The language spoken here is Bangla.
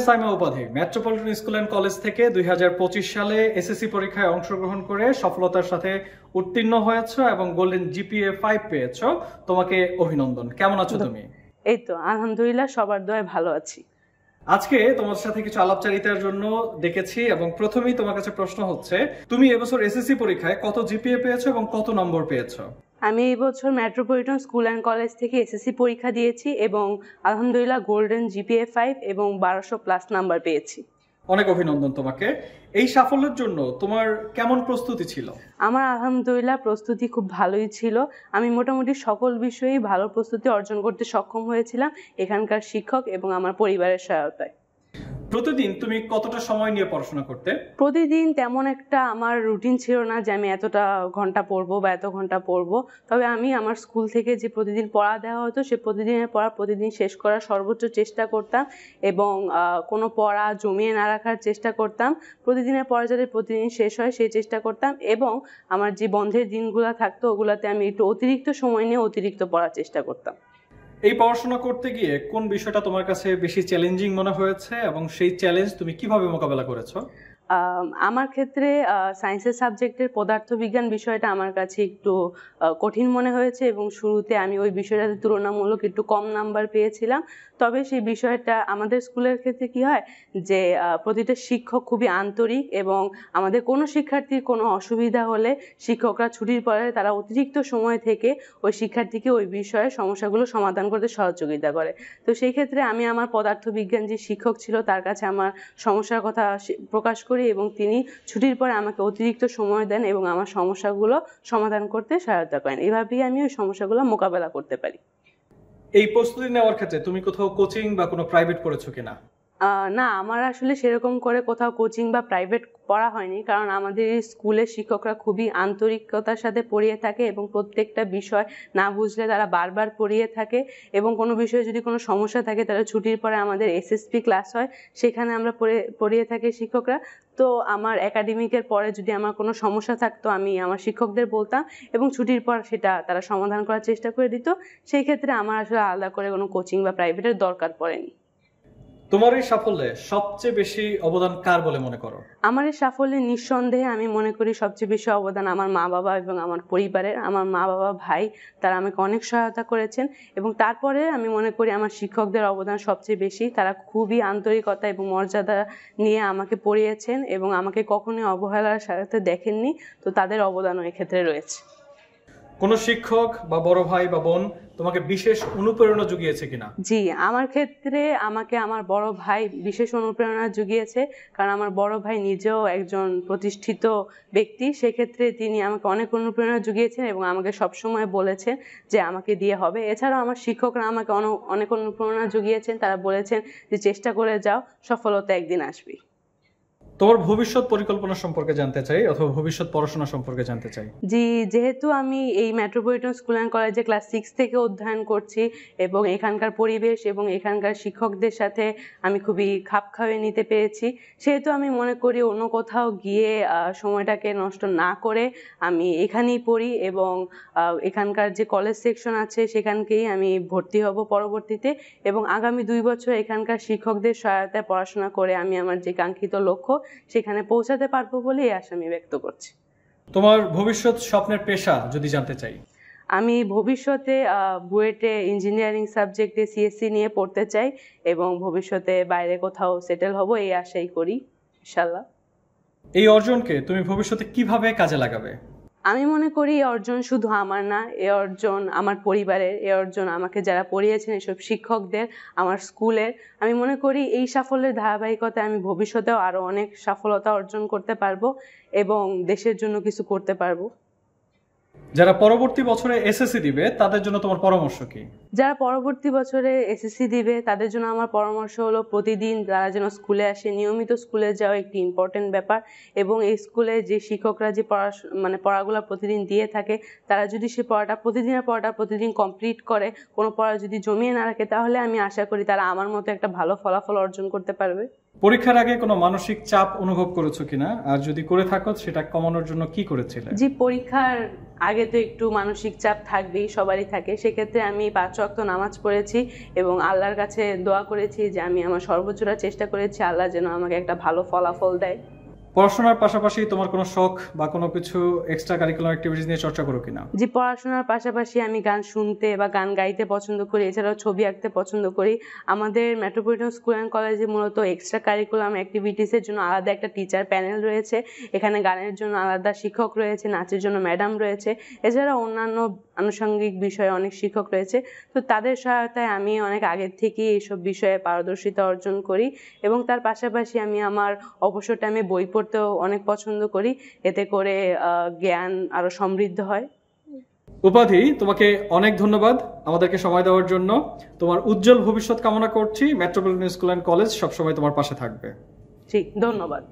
সাইমা উপাধি মেট্রোপলিটন স্কুল অ্যান্ড কলেজ থেকে 2025 সালে এসএসসি পরীক্ষায় অংশগ্রহণ করে সফলতার সাথে উত্তীর্ণ হয়েছো এবং গোল্ডেন জিপিএ 5 পেয়েছো। তোমাকে অভিনন্দন। কেমন আছো তুমি? এই তো আলহামদুলিল্লাহ, সবার দোয়ায় ভালো আছি। আজকে তোমার সাথে কিছু আলাপচারিতার জন্য ডেকেছি এবং প্রথমেই তোমার কাছে প্রশ্ন হচ্ছে, তুমি এবছর এসএসসি পরীক্ষায় কত জিপিএ পেয়েছো এবং কত নম্বর পেয়েছো? আমি এই বছর মেট্রোপলিটন স্কুল অ্যান্ড কলেজ থেকে এসএসসি পরীক্ষা দিয়েছি এবং আলহামদুলিল্লাহ গোল্ডেন জিপিএ 5 এবং 1200+ নাম্বার পেয়েছি। অনেক অভিনন্দন তোমাকে। এই সাফল্যের জন্য তোমার কেমন প্রস্তুতি ছিল? আমার আলহামদুলিল্লাহ প্রস্তুতি খুব ভালোই ছিল। আমি মোটামুটি সকল বিষয়েই ভালো প্রস্তুতি অর্জন করতে সক্ষম হয়েছিলাম এখানকার শিক্ষক এবং আমার পরিবারের সহায়তায়। প্রতিদিন তুমি কতটা সময় নিয়ে পড়াশোনা করতে? প্রতিদিন তেমন একটা আমার রুটিন ছিল না যে আমি এতটা ঘন্টা পড়বো বা এত ঘন্টা পড়বো। তবে আমি আমার স্কুল থেকে যে প্রতিদিন পড়া দেওয়া হতো সে প্রতিদিনের পড়া প্রতিদিন শেষ করার সর্বোচ্চ চেষ্টা করতাম এবং কোনো পড়া জমিয়ে না রাখার চেষ্টা করতাম। প্রতিদিনের পড়া যাতে প্রতিদিন শেষ হয় সেই চেষ্টা করতাম এবং আমার যে বন্ধের দিনগুলো থাকতো ওগুলোতে আমি একটু অতিরিক্ত সময় নিয়ে অতিরিক্ত পড়ার চেষ্টা করতাম। এই পড়াশোনা করতে গিয়ে কোন বিষয়টা তোমার কাছে বেশি চ্যালেঞ্জিং মনে হয়েছে এবং সেই চ্যালেঞ্জ তুমি কিভাবে মোকাবেলা করেছো? আমার ক্ষেত্রে সায়েন্সের সাবজেক্টের পদার্থবিজ্ঞান বিষয়টা আমার কাছে একটু কঠিন মনে হয়েছে এবং শুরুতে আমি ওই বিষয়টাতে তুলনামূলক একটু কম নাম্বার পেয়েছিলাম। তবে সেই বিষয়টা আমাদের স্কুলের ক্ষেত্রে কি হয় যে প্রতিটা শিক্ষক খুবই আন্তরিক এবং আমাদের কোনো শিক্ষার্থীর কোনো অসুবিধা হলে শিক্ষকরা ছুটির পরে তারা অতিরিক্ত সময় থেকে ওই শিক্ষার্থীকে ওই বিষয়ে সমস্যাগুলো সমাধান করতে সহযোগিতা করে। তো সেই ক্ষেত্রে আমি আমার পদার্থবিজ্ঞান যে শিক্ষক ছিল তার কাছে আমার সমস্যার কথা প্রকাশ করি এবং তিনি ছুটির পরে আমাকে অতিরিক্ত সময় দেন এবং আমার সমস্যাগুলো সমাধান করতে সহায়তা করেন। এভাবেই আমি ওই সমস্যাগুলো মোকাবেলা করতে পারি। এই প্রস্তুতি নেওয়ার ক্ষেত্রে তুমি কোথাও কোচিং বা কোনো প্রাইভেট পড়েছো কিনা? না, আমার আসলে সেরকম করে কোথাও কোচিং বা প্রাইভেট পড়া হয়নি, কারণ আমাদের স্কুলের শিক্ষকরা খুবই আন্তরিকতার সাথে পড়িয়ে থাকে এবং প্রত্যেকটা বিষয় না বুঝলে তারা বারবার পড়িয়ে থাকে এবং কোনো বিষয়ে যদি কোনো সমস্যা থাকে তারা ছুটির পরে আমাদের এসএসপি ক্লাস হয় সেখানে আমরা পড়িয়ে থাকি শিক্ষকরা। তো আমার একাডেমিকের পরে যদি আমার কোনো সমস্যা থাকতো আমি আমার শিক্ষকদের বলতাম এবং ছুটির পর সেটা তারা সমাধান করার চেষ্টা করে দিত। সেই ক্ষেত্রে আমার আসলে আলাদা করে কোনো কোচিং বা প্রাইভেটের দরকার পড়েনি। তোমার এই সাফল্যে সবচেয়ে বেশি অবদান কার বলে মনে করো? আমার এই সাফল্যে নিঃসন্দেহে আমি মনে করি সবচেয়ে বেশি অবদান আমার মা বাবা এবং আমার পরিবারের। আমার মা বাবা ভাই তারা আমাকে অনেক সহায়তা করেছেন এবং তারপরে আমি মনে করি আমার শিক্ষকদের অবদান সবচেয়ে বেশি। তারা খুবই আন্তরিকতা এবং মর্যাদা নিয়ে আমাকে পড়িয়েছেন এবং আমাকে কখনোই অবহেলার সাথে দেখেননি। তো তাদের অবদানও এক্ষেত্রে রয়েছে। কোন শিক্ষক বা বড় ভাই বা বোন তোমাকে বিশেষ অনুপ্রেরণা জুগিয়েছে কিনা? জি, আমার ক্ষেত্রে আমাকে আমার বড় ভাই বিশেষ অনুপ্রেরণা জুগিয়েছে, কারণ আমার বড় ভাই নিজেও একজন প্রতিষ্ঠিত ব্যক্তি। সেক্ষেত্রে তিনি আমাকে অনেক অনুপ্রেরণা জুগিয়েছেন এবং আমাকে সবসময় বলেছেন যে আমাকে দিয়ে হবে। এছাড়াও আমার শিক্ষকরা আমাকে অনেক অনুপ্রেরণা জুগিয়েছেন। তারা বলেছেন যে চেষ্টা করে যাও, সফলতা একদিন আসবে। তোমার ভবিষ্যৎ পরিকল্পনা সম্পর্কে জানতে চাই অথবা ভবিষ্যৎ পড়াশোনা সম্পর্কে জানতে চাই। জি, যেহেতু আমি এই মেট্রোপলিটন স্কুল অ্যান্ড কলেজে ক্লাস 6 থেকে অধ্যয়ন করছি এবং এখানকার পরিবেশ এবং এখানকার শিক্ষকদের সাথে আমি খুবই খাপ খাইয়ে নিতে পেরেছি, সেহেতু আমি মনে করি অন্য কোথাও গিয়ে সময়টাকে নষ্ট না করে আমি এখানেই পড়ি এবং এখানকার যে কলেজ সেকশন আছে সেখানকেই আমি ভর্তি হব পরবর্তীতে এবং আগামী 2 বছর এখানকার শিক্ষকদের সহায়তায় পড়াশোনা করে আমি আমার যে কাঙ্ক্ষিত লক্ষ্য সেখানে পৌঁছাতে পারবো বলে এই আশা আমি ব্যক্ত করছি। তোমার ভবিষ্যৎ স্বপ্নের পেশা যদি জানতে চাই? আমি ভবিষ্যতে বুয়েটে ইঞ্জিনিয়ারিং সাবজেক্টে সিএসসি নিয়ে পড়তে চাই এবং ভবিষ্যতে বাইরে কোথাও সেটেল হব এই আশাই করি ইনশাআল্লাহ। এই অর্জনকে তুমি ভবিষ্যতে কিভাবে কাজে লাগাবে? আমি মনে করি এই অর্জন শুধু আমার না, এই অর্জন আমার পরিবারের, এই অর্জন আমাকে যারা পড়িয়েছেন এসব শিক্ষকদের, আমার স্কুলের। আমি মনে করি এই সাফল্যের ধারাবাহিকতায় আমি ভবিষ্যতেও আরো অনেক সফলতা অর্জন করতে পারবো এবং দেশের জন্য কিছু করতে পারবো। যারা পরবর্তী বছরে এসএসসি দিবে তাদের জন্য তোমার পরামর্শ কি? যারা পরবর্তী বছরে এসএসসি দিবে তাদের জন্য আমার পরামর্শ হলো প্রতিদিন তারা যেন স্কুলে আসে। নিয়মিত স্কুলে যাওয়া একটি ইম্পর্টেন্ট ব্যাপার এবং এই স্কুলে যে শিক্ষকরা যে পড়াগুলো প্রতিদিন দিয়ে থাকে তারা যদি সে প্রতিদিনের পড়াটা প্রতিদিন কমপ্লিট করে, কোনো পড়া যদি জমিয়ে না রাখে, তাহলে আমি আশা করি তারা আমার মতো একটা ভালো ফলাফল অর্জন করতে পারবে। পরীক্ষার আগে কোনো মানসিক চাপ অনুভব করেছো কিনা, আর যদি করে থাকো সেটা কমানোর জন্য কি করেছিলে? জি, পরীক্ষার আগে আগে তো একটু মানসিক চাপ থাকবেই, সবারই থাকে। সেক্ষেত্রে আমি 5 ওয়াক্ত নামাজ পড়েছি এবং আল্লাহর কাছে দোয়া করেছি যে আমি আমার সর্বোচ্চটা চেষ্টা করেছি, আল্লাহ যেন আমাকে একটা ভালো ফলাফল দেয়। পড়াশোনার পাশাপাশি তোমার কোনো শখ বা কোনো কিছু এক্সট্রা কারিকুলার অ্যাক্টিভিটিস নিয়ে চর্চা করো কিনা? যে পড়াশোনার পাশাপাশি আমি গান শুনতে বা গান গাইতে পছন্দ করি, এছাড়াও ছবি আঁকতে পছন্দ করি। আমাদের মেট্রোপলিটন স্কুল অ্যান্ড কলেজে মূলত এক্সট্রা কারিকুলাম অ্যাক্টিভিটিসের জন্য আলাদা একটা টিচার প্যানেল রয়েছে। এখানে গানের জন্য আলাদা শিক্ষক রয়েছে, নাচের জন্য ম্যাডাম রয়েছে, এছাড়া অন্যান্য আনুষঙ্গিক বিষয়ে অনেক শিক্ষক রয়েছে। তো তাদের সহায়তায় আমি অনেক আগের থেকেই এইসব বিষয়ে পারদর্শিতা অর্জন করি এবং তার পাশাপাশি আমি আমার অবসর টাইমে বই পড়তেও অনেক পছন্দ করি। এতে করে জ্ঞান আরো সমৃদ্ধ হয়। উপাধি, তোমাকে অনেক ধন্যবাদ আমাদেরকে সময় দেওয়ার জন্য। তোমার উজ্জ্বল ভবিষ্যৎ কামনা করছি। মেট্রোপলিটন স্কুল অ্যান্ড কলেজ সবসময় তোমার পাশে থাকবে। জি, ধন্যবাদ।